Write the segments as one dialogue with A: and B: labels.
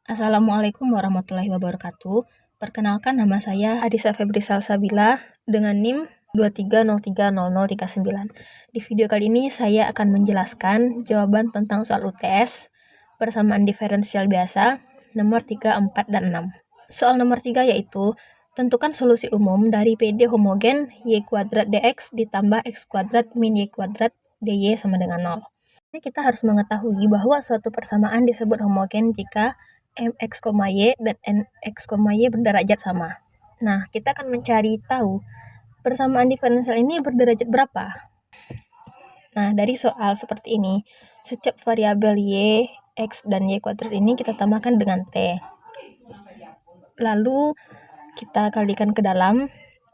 A: Assalamualaikum warahmatullahi wabarakatuh. Perkenalkan, nama saya Adisa Febri Salsabila dengan NIM 23030039. Di video kali ini saya akan menjelaskan jawaban tentang soal UTS persamaan diferensial biasa nomor 3, 4, dan 6. Soal nomor 3 yaitu tentukan solusi umum dari PD homogen y kuadrat dx ditambah x kuadrat min y kuadrat dy sama dengan 0. Kita harus mengetahui bahwa suatu persamaan disebut homogen jika mx, y dan nx, y berderajat sama. Nah, kita akan mencari tahu persamaan diferensial ini berderajat berapa. Nah, dari soal seperti ini, setiap variabel y, x, dan y kuadrat ini kita tambahkan dengan t. Lalu kita kalikan ke dalam,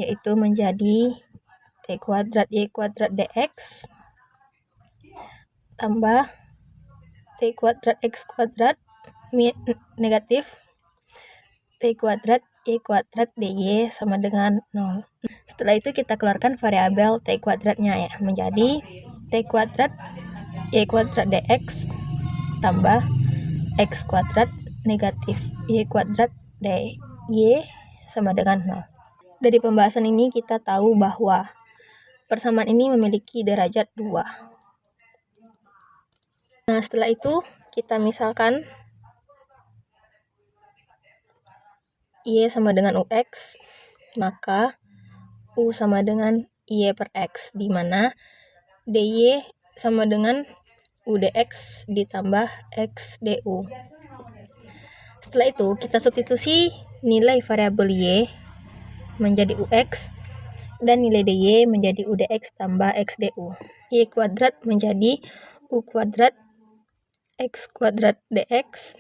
A: yaitu menjadi t kuadrat y kuadrat dx tambah t kuadrat x kuadrat negatif t kuadrat y kuadrat dy sama dengan 0. Setelah itu kita keluarkan variabel t kuadratnya ya, menjadi t kuadrat y kuadrat dx tambah x kuadrat negatif y kuadrat dy sama dengan 0. Dari pembahasan ini kita tahu bahwa persamaan ini memiliki derajat 2. Nah, setelah itu kita misalkan y sama dengan ux, maka u sama dengan y per x, di mana dy sama dengan u dx ditambah x du. Setelah itu kita substitusi nilai variabel y menjadi ux dan nilai dy menjadi u dx tambah x du. Y kuadrat menjadi u kuadrat x kuadrat dx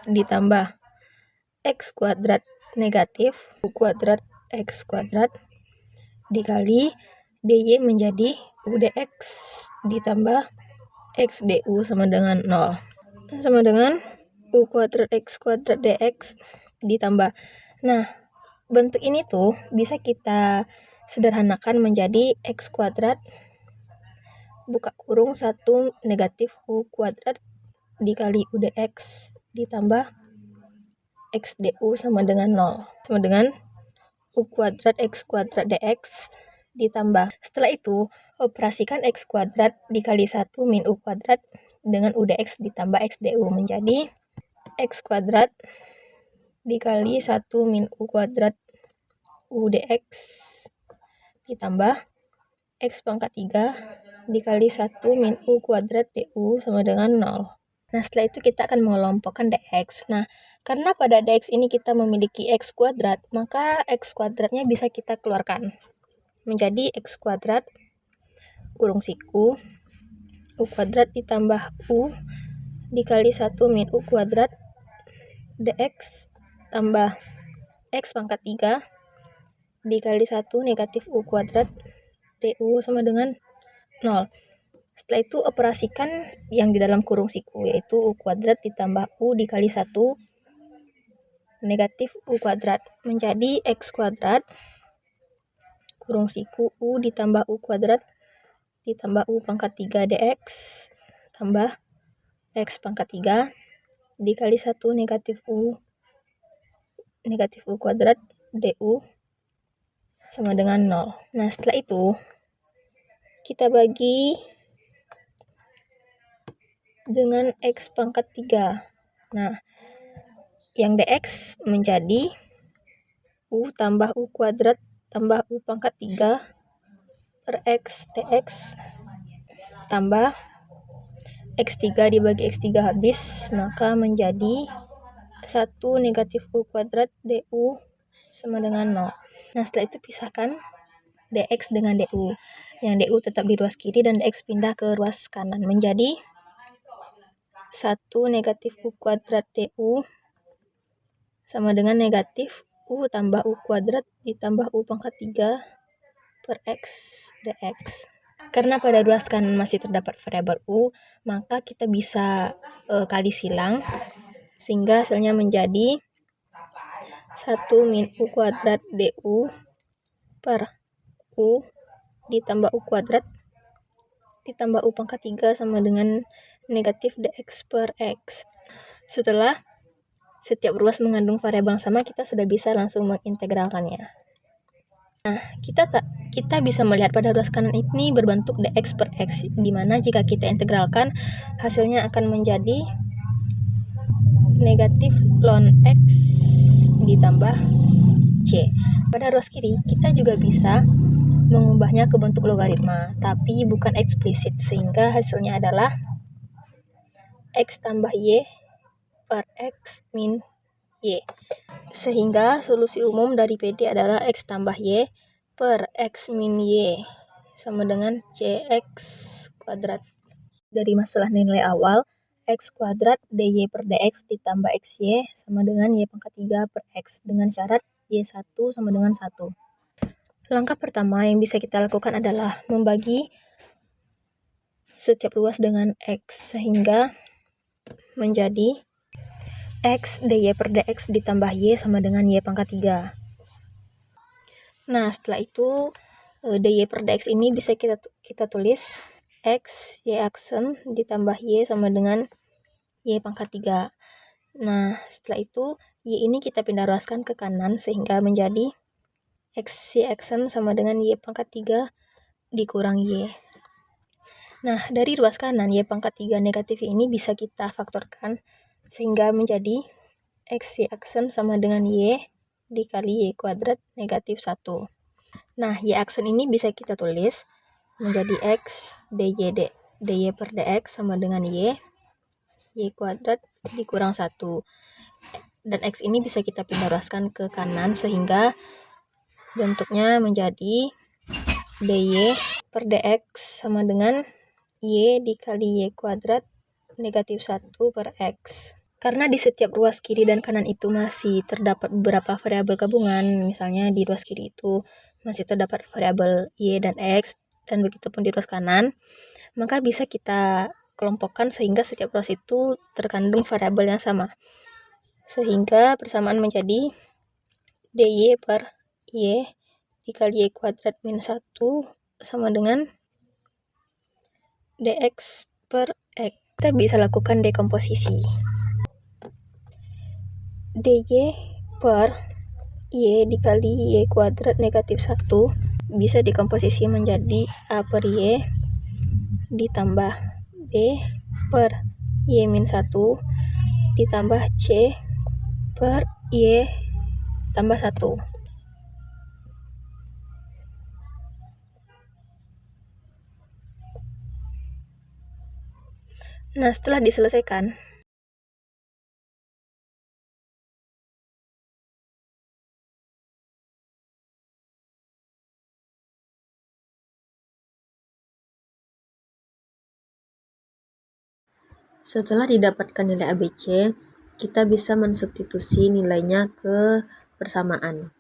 A: ditambah x kuadrat negatif u kuadrat x kuadrat dikali dy menjadi u dx ditambah x du sama dengan 0. Sama dengan u kuadrat x kuadrat dx ditambah. Nah, bentuk ini tuh bisa kita sederhanakan menjadi x kuadrat buka kurung 1 negatif u kuadrat dikali u dx ditambah x du sama dengan 0. Sama dengan u kuadrat x kuadrat dx ditambah. Setelah itu, operasikan x kuadrat dikali 1 min u kuadrat dengan u dx ditambah x du menjadi x kuadrat dikali 1 min u kuadrat u dx ditambah x pangkat 3 dikali 1 min u kuadrat du sama dengan 0. Nah, setelah itu kita akan mengelompokkan dx. Nah, karena pada dx ini kita memiliki x kuadrat, maka x kuadratnya bisa kita keluarkan menjadi x kuadrat kurung siku u kuadrat ditambah u dikali 1 min u kuadrat dx tambah x pangkat 3 dikali 1 negatif u kuadrat du sama dengan 0. Setelah itu operasikan yang di dalam kurung siku, yaitu u kuadrat ditambah u dikali 1 negatif u kuadrat menjadi x kuadrat kurung siku u ditambah u kuadrat ditambah u pangkat 3 dx tambah x pangkat 3 dikali 1 negatif u kuadrat du sama dengan 0. Nah, setelah itu kita bagi dengan x pangkat 3. Nah, yang dx menjadi u tambah u kuadrat tambah u pangkat 3 per x dx tambah x3 dibagi x3 habis, maka menjadi 1 negatif u kuadrat du sama dengan 0. Nah, setelah itu pisahkan dx dengan du. Yang du tetap di ruas kiri dan dx pindah ke ruas kanan menjadi 1 negatif u kuadrat du sama dengan negatif u tambah u kuadrat ditambah u pangkat 3 per x dx. Karena pada ruas kanan masih terdapat variabel u, maka kita bisa kali silang sehingga hasilnya menjadi 1 min u kuadrat du per u ditambah u kuadrat ditambah u pangkat 3 sama dengan negatif dx per x. Setelah setiap ruas mengandung variabel yang sama, kita sudah bisa langsung mengintegralkannya. Nah, kita bisa melihat pada ruas kanan ini berbentuk dx per x, di mana jika kita integralkan, hasilnya akan menjadi negatif ln x ditambah c. Pada ruas kiri, kita juga bisa mengubahnya ke bentuk logaritma, tapi bukan eksplisit, sehingga hasilnya adalah x tambah y per x min y. Sehingga solusi umum dari PD adalah x tambah y per x min y sama dengan cx kuadrat. Dari masalah nilai awal, x kuadrat dy per dx ditambah xy sama dengan y pangkat 3 per x, dengan syarat y1 sama dengan 1. Langkah pertama yang bisa kita lakukan adalah membagi setiap ruas dengan x, sehingga menjadi x dy per dx ditambah y sama dengan y pangkat 3. Nah, setelah itu dy per dx ini bisa kita tulis x y aksen ditambah y sama dengan y pangkat 3. Nah, setelah itu y ini kita pindah ruaskan ke kanan sehingga menjadi x y aksen sama dengan y pangkat 3 dikurang y. Nah, dari ruas kanan y pangkat 3 negatif ini bisa kita faktorkan sehingga menjadi x y aksen sama dengan y dikali y kuadrat negatif 1. Nah, y aksen ini bisa kita tulis menjadi x dy per dx sama dengan y kuadrat dikurang 1. Dan x ini bisa kita pindah ruaskan ke kanan sehingga bentuknya menjadi dy per dx sama dengan y dikali y kuadrat negatif 1 per x. Karena di setiap ruas kiri dan kanan itu masih terdapat beberapa variabel gabungan, misalnya di ruas kiri itu masih terdapat variabel y dan x, dan begitupun di ruas kanan, maka bisa kita kelompokkan sehingga setiap ruas itu terkandung variabel yang sama. Sehingga persamaan menjadi dy per y dikali y kuadrat min 1 sama dengan dx per x. Kita bisa lakukan dekomposisi. dy per y dikali y kuadrat negatif 1 bisa dekomposisi menjadi a per y ditambah b per y min 1 ditambah c per y tambah 1. Nah, setelah diselesaikan, setelah didapatkan nilai ABC, kita bisa mensubstitusi nilainya ke persamaan.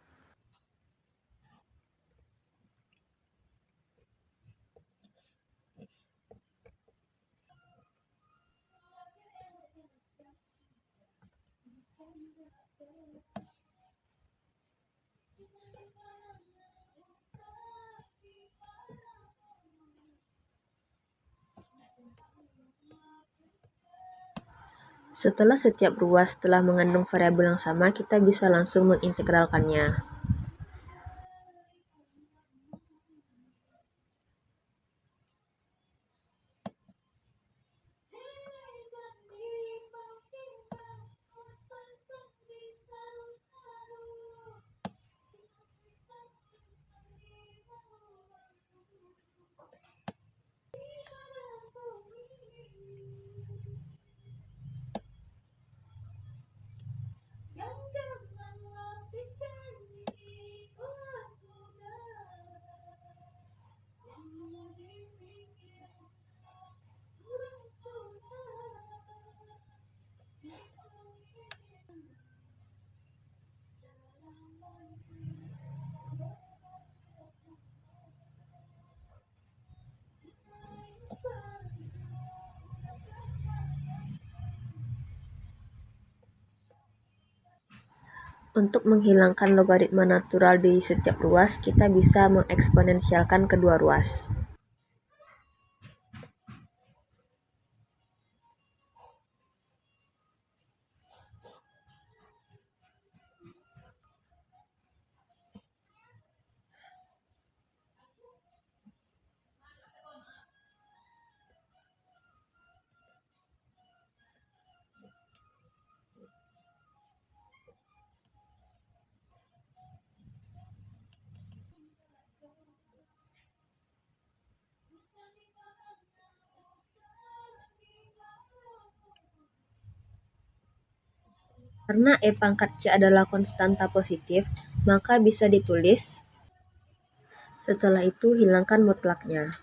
A: Setelah setiap ruas telah mengandung variabel yang sama, kita bisa langsung mengintegralkannya. Untuk menghilangkan logaritma natural di setiap ruas, kita bisa mengeksponensialkan kedua ruas. Karena E pangkat C adalah konstanta positif, maka bisa ditulis. Setelah itu hilangkan mutlaknya.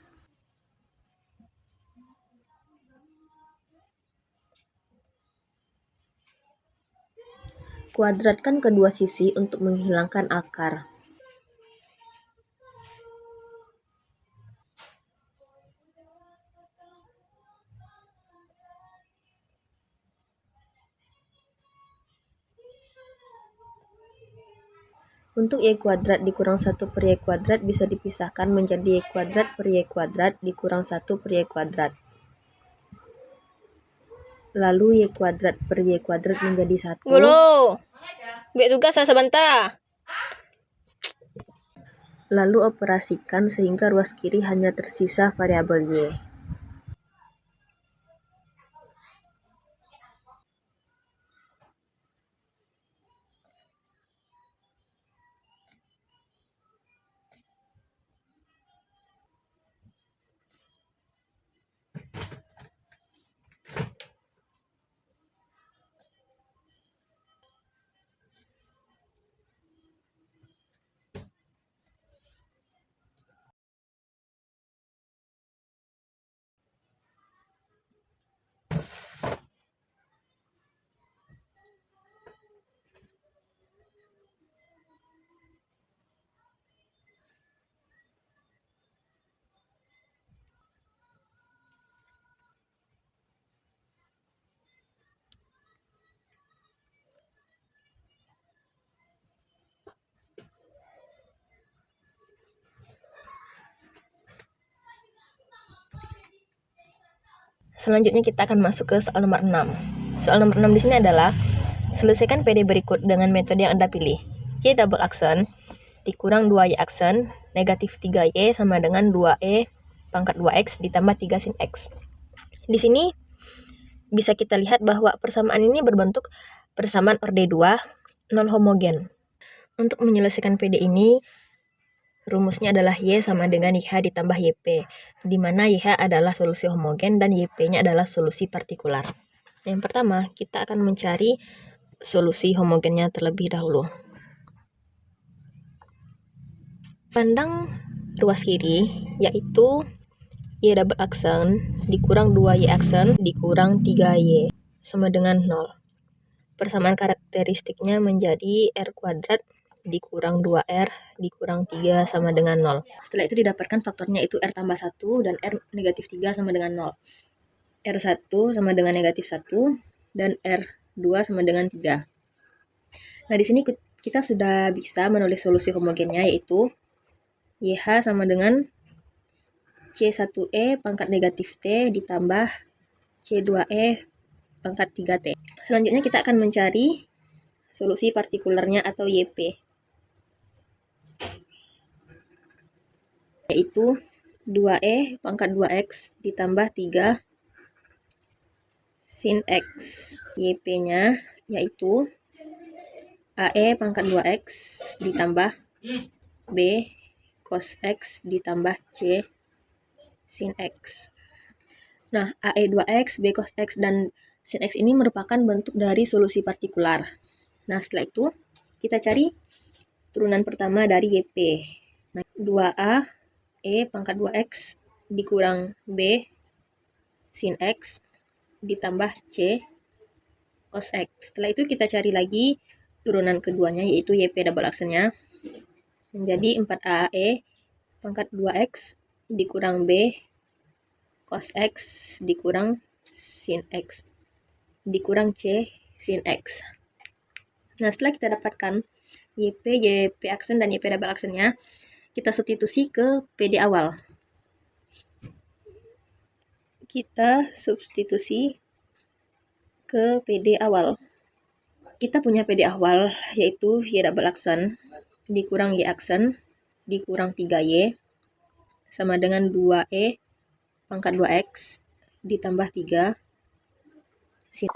A: Kuadratkan kedua sisi untuk menghilangkan akar. Untuk Y kuadrat dikurang 1 per Y kuadrat bisa dipisahkan menjadi Y kuadrat per Y kuadrat dikurang 1 per Y kuadrat. Lalu Y kuadrat per Y kuadrat menjadi 1.
B: Gulu, biar juga saya sebentar.
A: Lalu operasikan sehingga ruas kiri hanya tersisa variabel Y. Selanjutnya kita akan masuk ke soal nomor 6. Soal nomor 6 di sini adalah selesaikan PD berikut dengan metode yang Anda pilih. Y double aksen dikurang 2Y aksen negatif 3Y sama dengan 2E pangkat 2X ditambah 3 sin X. Di sini bisa kita lihat bahwa persamaan ini berbentuk persamaan orde 2 non homogen. Untuk menyelesaikan PD ini, rumusnya adalah Y sama dengan YH ditambah YP, di mana YH adalah solusi homogen dan YP-nya adalah solusi partikular. Yang pertama, kita akan mencari solusi homogennya terlebih dahulu. Pandang ruas kiri, yaitu Y double aksen dikurang 2Y aksen dikurang 3Y sama dengan 0. Persamaan karakteristiknya menjadi R kuadrat dikurang 2R dikurang 3 sama dengan 0. Setelah itu didapatkan faktornya itu R tambah 1 dan R negatif 3 sama dengan 0. R1 sama dengan negatif 1 dan R2 sama dengan 3. Nah, di sini kita sudah bisa menulis solusi homogennya, yaitu YH sama dengan C1E pangkat negatif T ditambah C2E pangkat 3T. Selanjutnya kita akan mencari solusi partikularnya atau YP, yaitu 2E pangkat 2X ditambah 3 sin X. YP-nya yaitu AE pangkat 2X ditambah B cos X ditambah C sin X. Nah, AE 2X, B cos X, dan sin X ini merupakan bentuk dari solusi partikular. Nah, setelah itu kita cari turunan pertama dari YP. Nah, 2A E pangkat 2X dikurang B sin X ditambah C cos X. Setelah itu kita cari lagi turunan keduanya, yaitu YP double aksennya. Menjadi 4AE pangkat 2X dikurang B cos X dikurang sin X dikurang C sin X. Nah, setelah kita dapatkan YP aksen dan YP double aksennya, kita substitusi ke PD awal. Kita substitusi ke PD awal. Kita punya PD awal, yaitu Y double aksen dikurang Y aksen dikurang 3Y sama dengan 2E pangkat 2X ditambah 3 sin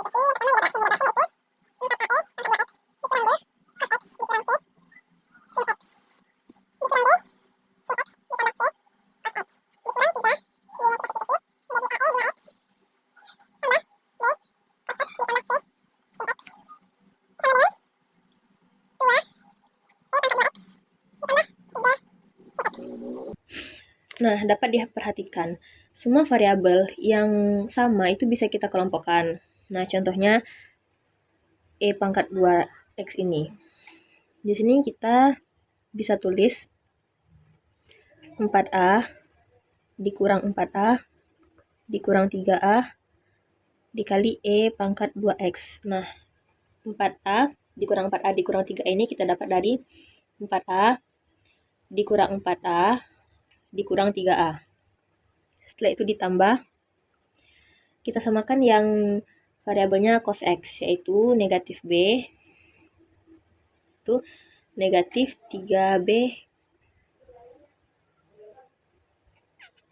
A: Nah, dapat diperhatikan, semua variabel yang sama itu bisa kita kelompokkan. Nah, contohnya E pangkat 2X ini. Di sini kita bisa tulis 4A dikurang 4A dikurang 3A dikali E pangkat 2X. Nah, 4A dikurang 4A dikurang 3A ini kita dapat dari 4A dikurang 4A dikurang 3A. Setelah itu ditambah, kita samakan yang variabelnya cos X, yaitu negatif B, itu negatif 3B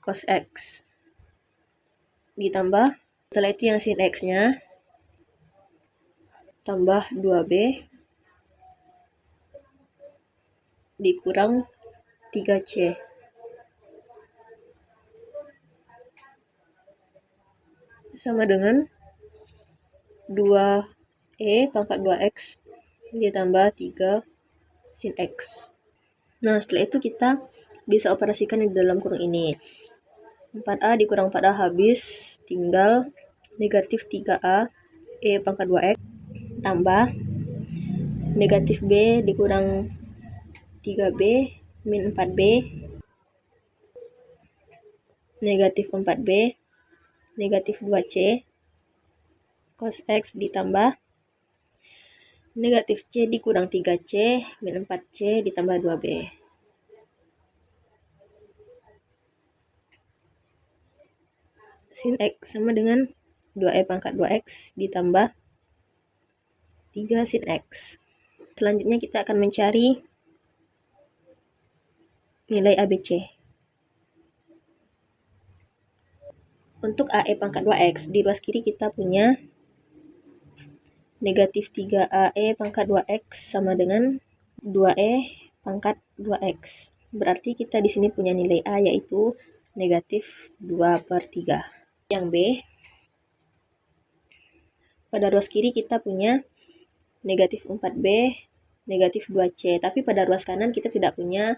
A: cos X. Ditambah, setelah itu yang sin X-nya, tambah 2B dikurang 3C. Sama dengan 2E pangkat 2X ditambah 3 sin X. Nah, setelah itu kita bisa operasikan di dalam kurung ini. 4A dikurang 4A habis, tinggal negatif 3A E pangkat 2X tambah negatif B dikurang 3B min 4B negatif 4B negatif 2C cos X ditambah negatif C dikurang 3C min 4C ditambah 2B. Sin X sama dengan 2E pangkat 2X ditambah 3 sin X. Selanjutnya kita akan mencari nilai ABC. Untuk AE pangkat 2X, di ruas kiri kita punya negatif 3AE pangkat 2X sama dengan 2E pangkat 2X. Berarti kita di sini punya nilai A yaitu negatif 2/3. Yang B, pada ruas kiri kita punya negatif 4B, negatif 2C. Tapi pada ruas kanan kita tidak punya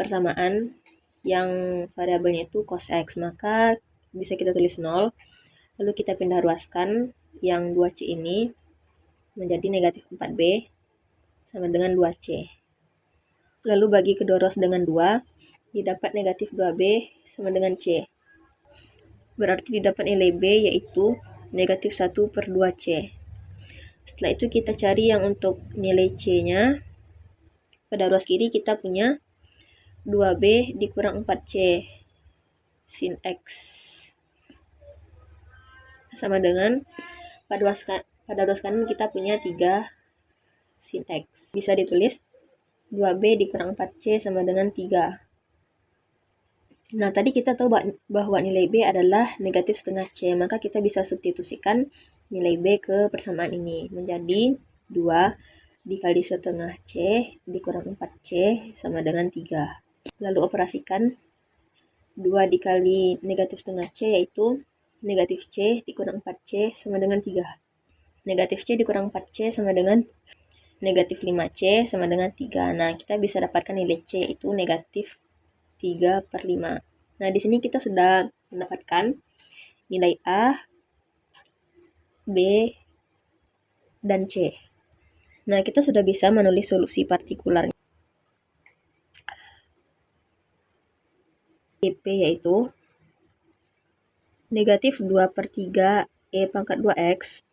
A: persamaan yang variabelnya itu cos X. Maka bisa kita tulis 0. Lalu kita pindah ruaskan yang 2C ini menjadi negatif 4B sama dengan 2C. Lalu bagi kedua ruas dengan 2, didapat negatif 2B sama dengan C. Berarti didapat nilai B yaitu negatif 1/2C. Setelah itu kita cari yang untuk nilai C-nya. Pada ruas kiri kita punya 2B dikurang 4C sin X. Sama dengan pada ruas kanan kita punya 3 sin X. Bisa ditulis 2B dikurang 4C sama dengan 3. Nah, tadi kita tahu bahwa nilai B adalah negatif setengah C, maka kita bisa substitusikan nilai B ke persamaan ini menjadi 2 dikali setengah C dikurang 4C sama dengan 3. Lalu operasikan 2 dikali negatif setengah C yaitu negatif C dikurang 4C sama dengan 3. Negatif C dikurang 4C sama dengan negatif 5C sama dengan 3. Nah, kita bisa dapatkan nilai C itu negatif 3/5. Nah, di sini kita sudah mendapatkan nilai A, B, dan C. Nah, kita sudah bisa menulis solusi partikularnya. EP yaitu negatif 2/3 E pangkat 2X